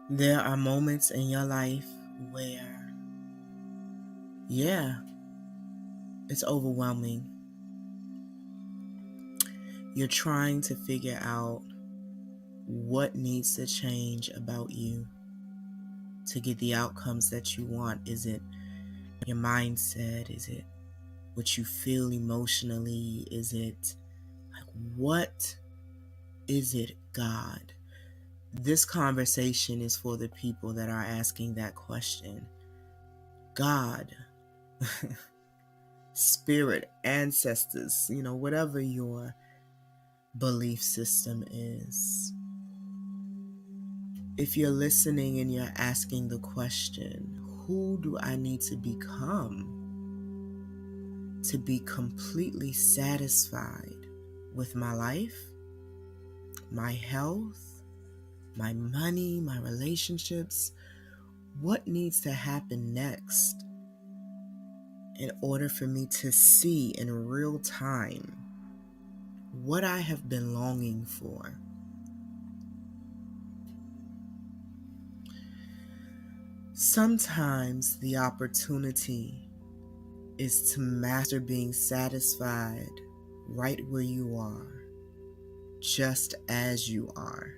There are moments in your life where, yeah, it's overwhelming. You're trying to figure out what needs to change about you to get the outcomes that you want. Is it your mindset? Is it what you feel emotionally? Is it like, what is it, God? This conversation is for the people that are asking that question. God, spirit, ancestors, whatever your belief system is. If you're listening and you're asking the question, who do I need to become to be completely satisfied with my life, my health, my money, my relationships? What needs to happen next in order for me to see in real time what I have been longing for? Sometimes the opportunity is to master being satisfied right where you are, just as you are.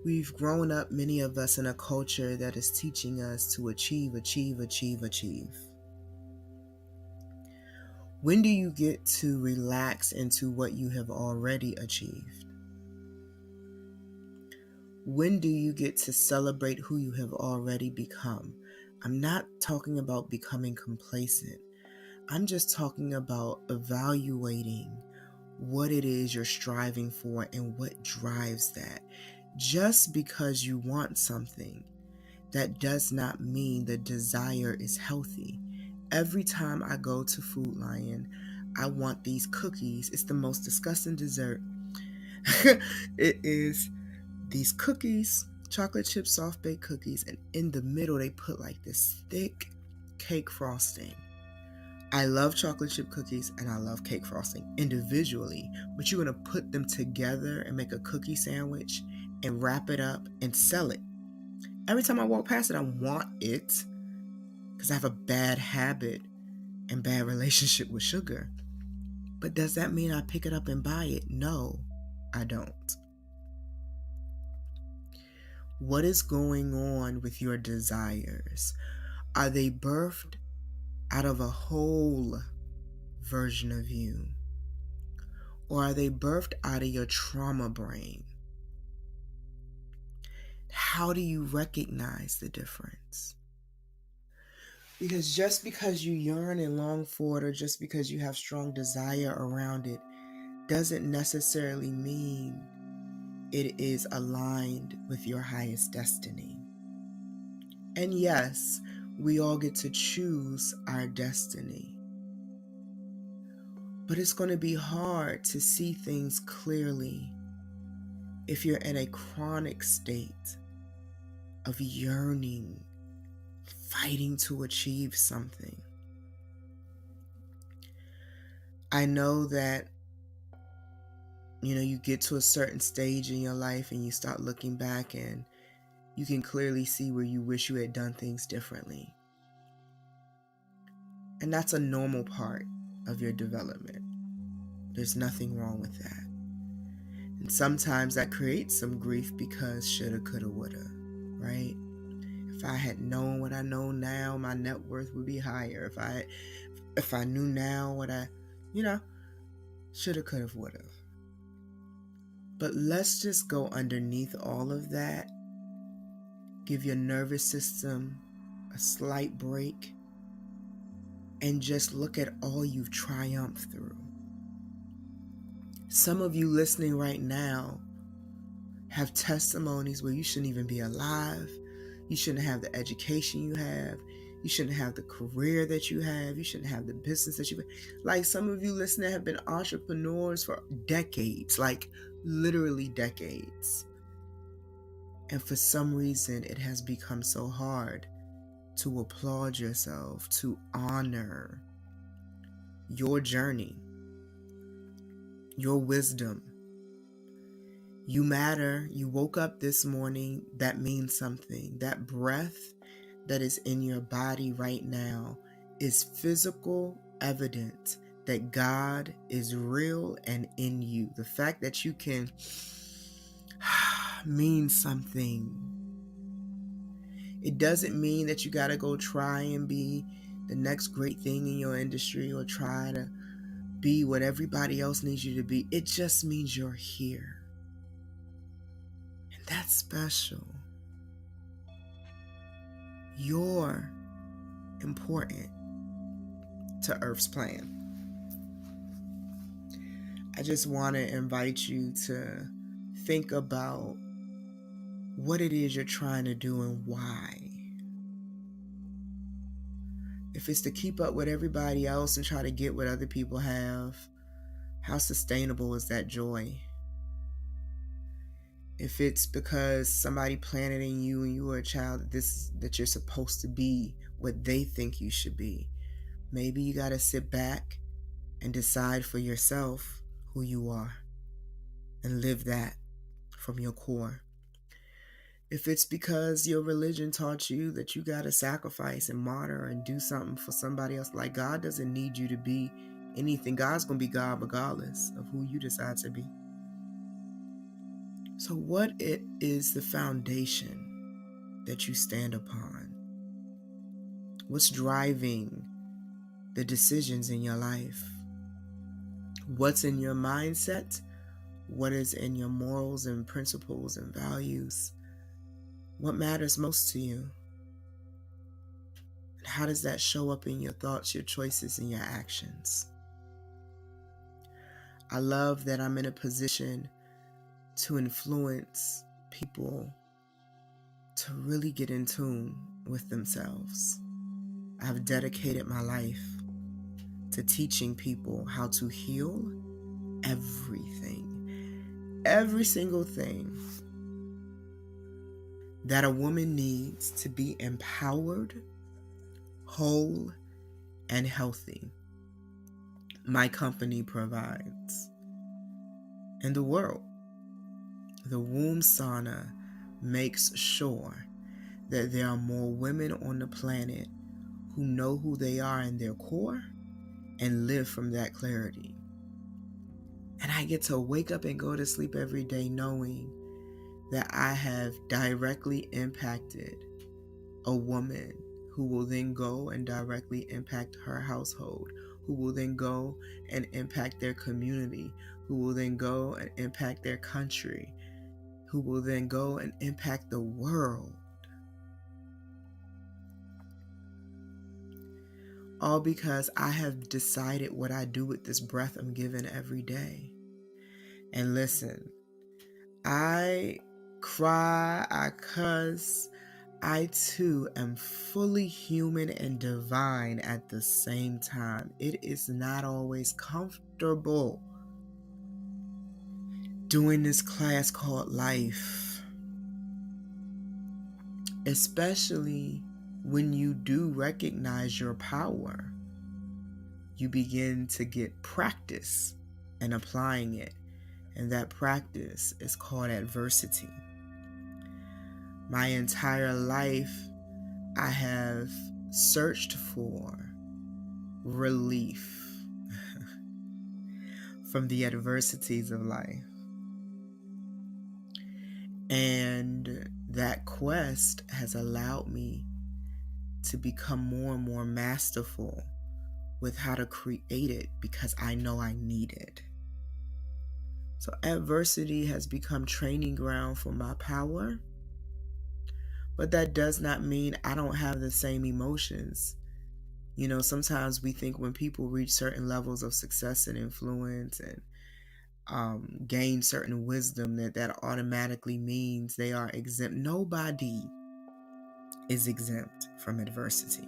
We've grown up, many of us, in a culture that is teaching us to achieve, achieve, achieve, achieve. When do you get to relax into what you have already achieved? When do you get to celebrate who you have already become? I'm not talking about becoming complacent. I'm just talking about evaluating what it is you're striving for and what drives that. Just because you want something, that does not mean the desire is healthy. Every time I go to Food Lion, I want these cookies. It's the most disgusting dessert. It is these cookies, chocolate chip soft baked cookies, and in the middle they put like this thick cake frosting. I love chocolate chip cookies and I love cake frosting individually, but you're going to put them together and make a cookie sandwich and wrap it up and sell it. Every time I walk past it, I want it because I have a bad habit and bad relationship with sugar. But does that mean I pick it up and buy it? No, I don't. What is going on with your desires? Are they birthed out of a whole version of you? Or are they birthed out of your trauma brain? How do you recognize the difference? Because just because you yearn and long for it, or just because you have strong desire around it, doesn't necessarily mean it is aligned with your highest destiny. And yes, we all get to choose our destiny. But it's going to be hard to see things clearly if you're in a chronic state of yearning, fighting to achieve something. I know that, you get to a certain stage in your life and you start looking back and you can clearly see where you wish you had done things differently. And that's a normal part of your development. There's nothing wrong with that. And sometimes that creates some grief because shoulda, coulda, woulda, right? If I had known what I know now, my net worth would be higher. If I knew now what I, shoulda, coulda, woulda. But let's just go underneath all of that. Give your nervous system a slight break and just look at all you've triumphed through. Some of you listening right now have testimonies where you shouldn't even be alive. You shouldn't have the education you have. You shouldn't have the career that you have. You shouldn't have the business that you have. Like some of you listening have been entrepreneurs for decades, like literally decades. And for some reason, it has become so hard to applaud yourself, to honor your journey, your wisdom, You matter. You woke up this morning. That means something. That breath that is in your body right now is physical evidence that God is real and in you. The fact that you can means something. It doesn't mean that you got to go try and be the next great thing in your industry or try to be what everybody else needs you to be. It just means you're here. And that's special. You're important to Earth's plan. I just want to invite you to think about what it is you're trying to do and why. If it's to keep up with everybody else and try to get what other people have, how sustainable is that joy? If it's because somebody planted in you and you were a child that you're supposed to be what they think you should be, maybe you got to sit back and decide for yourself who you are and live that from your core. If it's because your religion taught you that you got to sacrifice and martyr and do something for somebody else, like God doesn't need you to be anything. God's going to be God regardless of who you decide to be. So what it is the foundation that you stand upon? What's driving the decisions in your life? What's in your mindset? What is in your morals and principles and values? What matters most to you? And how does that show up in your thoughts, your choices, and your actions? I love that I'm in a position to influence people to really get in tune with themselves. I've dedicated my life to teaching people how to heal everything, every single thing that a woman needs to be empowered, whole, and healthy. My company provides. In the world, the womb sauna makes sure that there are more women on the planet who know who they are in their core and live from that clarity. And I get to wake up and go to sleep every day knowing that I have directly impacted a woman who will then go and directly impact her household, who will then go and impact their community, who will then go and impact their country, who will then go and impact the world. All because I have decided what I do with this breath I'm given every day. And listen, I cry, I cuss, I too am fully human and divine at the same time. It is not always comfortable doing this class called life, especially when you do recognize your power. You begin to get practice in applying it, and that practice is called adversity. My entire life, I have searched for relief from the adversities of life. And that quest has allowed me to become more and more masterful with how to create it because I know I need it. So adversity has become training ground for my power, but that does not mean I don't have the same emotions. You know, sometimes we think when people reach certain levels of success and influence and gain certain wisdom that automatically means they are exempt. Nobody is exempt from adversity.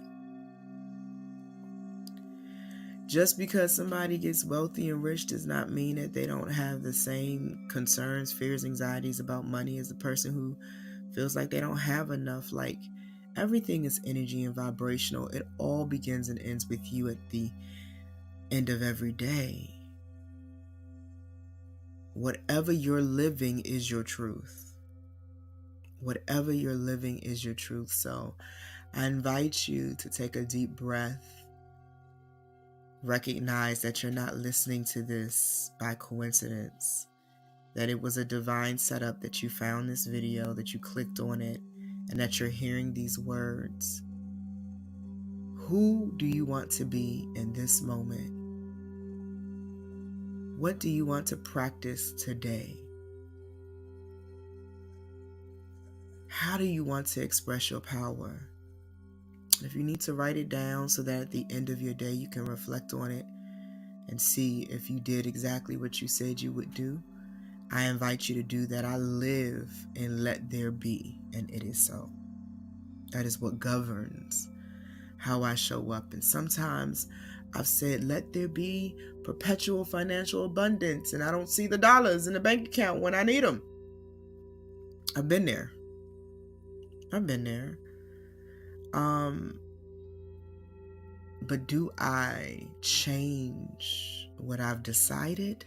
Just because somebody gets wealthy and rich does not mean that they don't have the same concerns, fears, anxieties about money as the person who feels like they don't have enough. Like, everything is energy and vibrational. It all begins and ends with you at the end of every day. Whatever you're living is your truth. Whatever you're living is your truth. So I invite you to take a deep breath. Recognize that you're not listening to this by coincidence, that it was a divine setup, that you found this video, that you clicked on it, and that you're hearing these words. Who do you want to be in this moment? What do you want to practice today? How do you want to express your power? If you need to write it down so that at the end of your day you can reflect on it and see if you did exactly what you said you would do, I invite you to do that. I live in let there be, and it is so. That is what governs how I show up. And sometimes I've said, let there be perpetual financial abundance, and I don't see the dollars in the bank account when I need them. I've been there. But do I change what I've decided?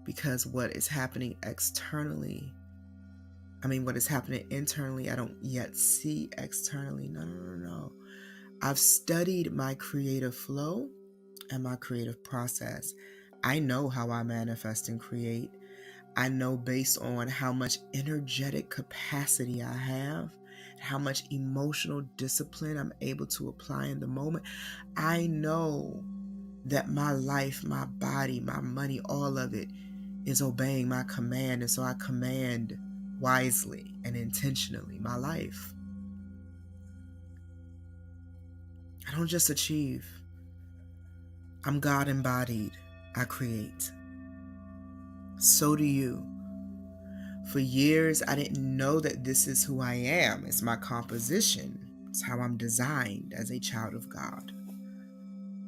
Because what is happening externally, what is happening internally, I don't yet see externally. No. I've studied my creative flow and my creative process. I know how I manifest and create. I know based on how much energetic capacity I have, how much emotional discipline I'm able to apply in the moment. I know that my life, my body, my money, all of it is obeying my command. And so I command wisely and intentionally my life. I don't just achieve. I'm God embodied. I create. So do you. For years, I didn't know that this is who I am. It's my composition. It's how I'm designed as a child of God.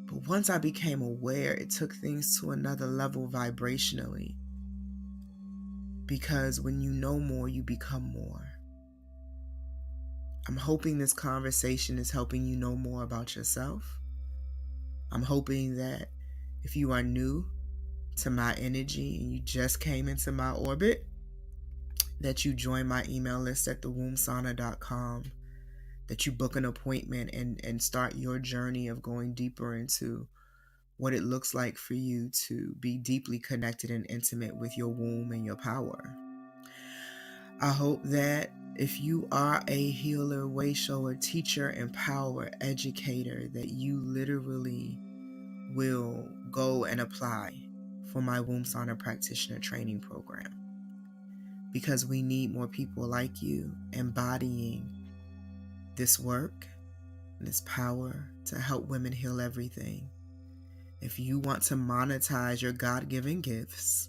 But once I became aware, it took things to another level vibrationally. Because when you know more, you become more. I'm hoping this conversation is helping you know more about yourself. I'm hoping that if you are new to my energy and you just came into my orbit, that you join my email list at thewombsauna.com, that you book an appointment and start your journey of going deeper into what it looks like for you to be deeply connected and intimate with your womb and your power. I hope that if you are a healer, way shower, teacher, empower, educator, that you literally will go and apply for my Womb Sauna Practitioner training program. Because we need more people like you embodying this work, this power to help women heal everything. If you want to monetize your God-given gifts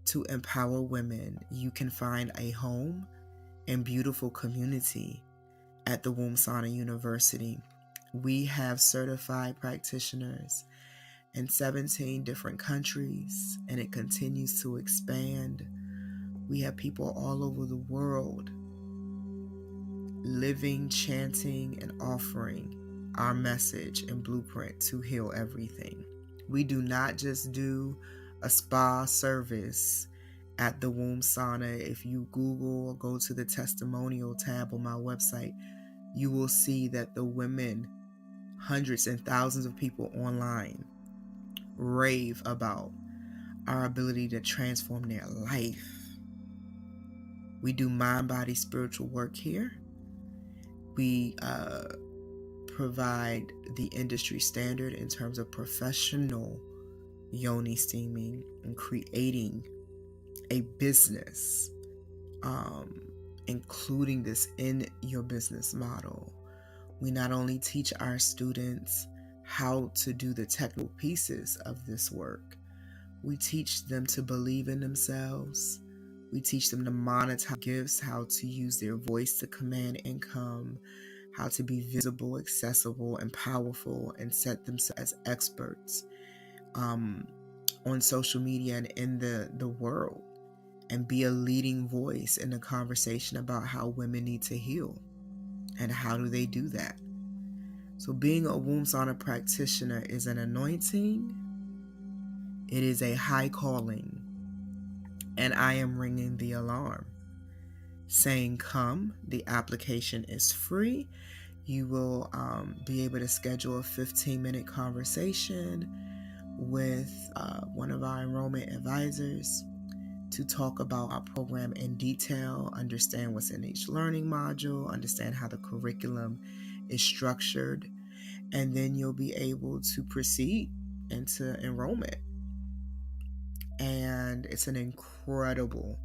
to empower women, you can find a home and beautiful community at the Womb Sauna University. We have certified practitioners in 17 different countries, and it continues to expand. We have people all over the world living, chanting, and offering our message and blueprint to heal everything. We do not just do a spa service at the Womb Sauna. If you Google or go to the testimonial tab on my website, you will see that the women, hundreds and thousands of people online, rave about our ability to transform their life. We do mind, body, spiritual work here. We provide the industry standard in terms of professional yoni steaming and creating a business, including this in your business model. We not only teach our students how to do the technical pieces of this work, we teach them to believe in themselves. We teach them to monetize gifts, how to use their voice to command income, how to be visible, accessible, and powerful, and set themselves as experts on social media and in the world, and be a leading voice in the conversation about how women need to heal and how do they do that. So being a Womb Sauna practitioner is an anointing. It is a high calling, and I am ringing the alarm, saying, come. The application is free. You will be able to schedule a 15-minute conversation with one of our enrollment advisors to talk about our program in detail, understand what's in each learning module, understand how the curriculum is structured, and then you'll be able to proceed into enrollment. And it's an incredible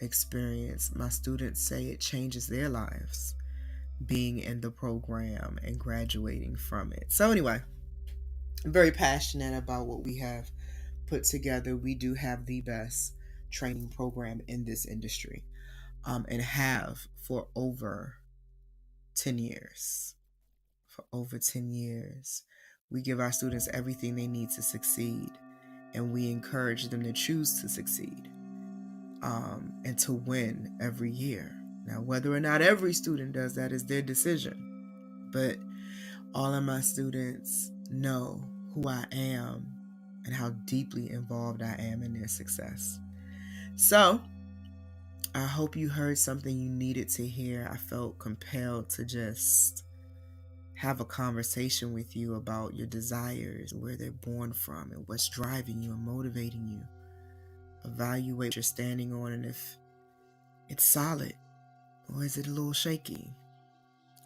experience. My students say it changes their lives being in the program and graduating from it. So anyway, I'm very passionate about what we have put together. We do have the best training program in this industry, and have for over 10 years. For over 10 years. We give our students everything they need to succeed, and we encourage them to choose to succeed, and to win every year. Now, whether or not every student does that is their decision, but all of my students know who I am and how deeply involved I am in their success. So, I hope you heard something you needed to hear. I felt compelled to just have a conversation with you about your desires, where they're born from, and what's driving you and motivating you. Evaluate what you're standing on, and if it's solid or is it a little shaky.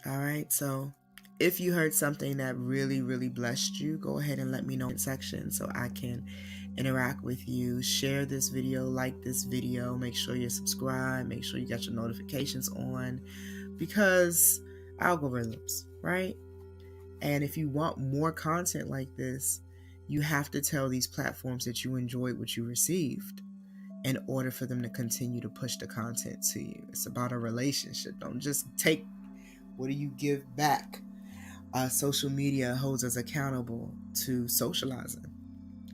All right, so if you heard something that really, really blessed you, go ahead and let me know in the section so I can interact with you. Share this video, like this video, make sure you're subscribed, make sure you got your notifications on, because algorithms, right? And if you want more content like this, you have to tell these platforms that you enjoyed what you received in order for them to continue to push the content to you. It's about a relationship. Don't just take. What do you give back? Social media holds us accountable to socializing,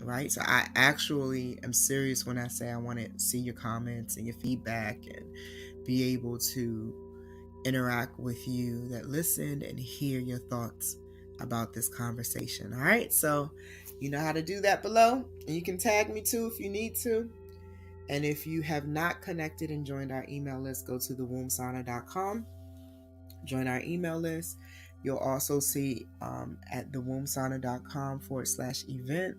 right? So I actually am serious when I say I want to see your comments and your feedback and be able to interact with you that listened and hear your thoughts about this conversation. All right, so you know how to do that below, and you can tag me too if you need to. And if you have not connected and joined our email list, go to thewombsauna.com, join our email list. You'll also see at thewombsauna.com/event